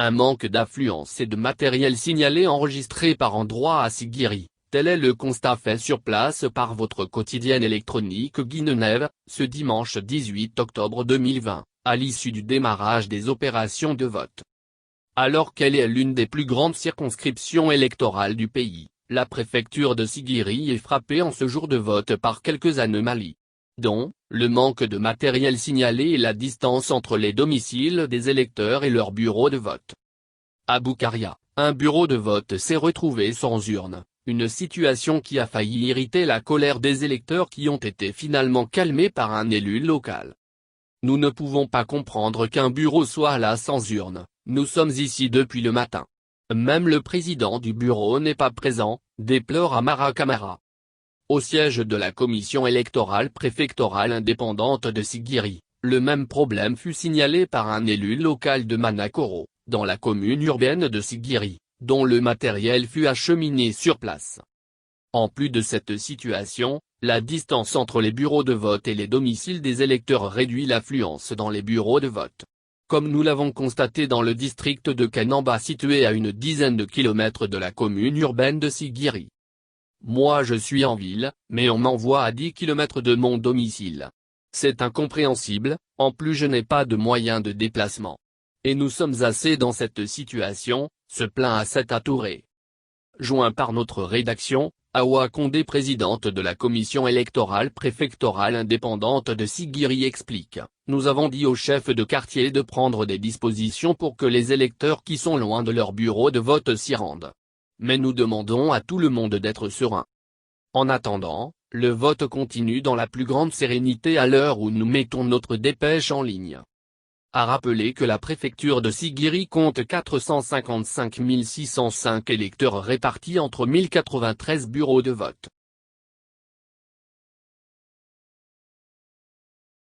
Un manque d'affluence et de matériel signalé enregistré par endroits à Siguiri, tel est le constat fait sur place par votre quotidienne électronique Guinenève, ce dimanche 18 octobre 2020, à l'issue du démarrage des opérations de vote. Alors qu'elle est l'une des plus grandes circonscriptions électorales du pays, la préfecture de Siguiri est frappée en ce jour de vote par quelques anomalies, dont le manque de matériel signalé et la distance entre les domiciles des électeurs et leurs bureaux de vote. À Boukaria, un bureau de vote s'est retrouvé sans urne, une situation qui a failli irriter la colère des électeurs qui ont été finalement calmés par un élu local. Nous ne pouvons pas comprendre qu'un bureau soit là sans urne, nous sommes ici depuis le matin. Même le président du bureau n'est pas présent, déplore Amara Kamara. Au siège de la commission électorale préfectorale indépendante de Siguiri, le même problème fut signalé par un élu local de Manakoro, dans la commune urbaine de Siguiri, dont le matériel fut acheminé sur place. En plus de cette situation, la distance entre les bureaux de vote et les domiciles des électeurs réduit l'affluence dans les bureaux de vote. Comme nous l'avons constaté dans le district de Kanamba situé à une dizaine de kilomètres de la commune urbaine de Siguiri. Moi je suis en ville, mais on m'envoie à 10 kilomètres de mon domicile. C'est incompréhensible, en plus je n'ai pas de moyens de déplacement. Et nous sommes assez dans cette situation, se plaint Asset Touré. Joint par notre rédaction, Awa Condé, présidente de la commission électorale préfectorale indépendante de Siguiri, explique: nous avons dit aux chefs de quartier de prendre des dispositions pour que les électeurs qui sont loin de leur bureau de vote s'y rendent. Mais nous demandons à tout le monde d'être serein. En attendant, le vote continue dans la plus grande sérénité à l'heure où nous mettons notre dépêche en ligne. A rappeler que la préfecture de Siguiri compte 455 605 électeurs répartis entre 1093 bureaux de vote.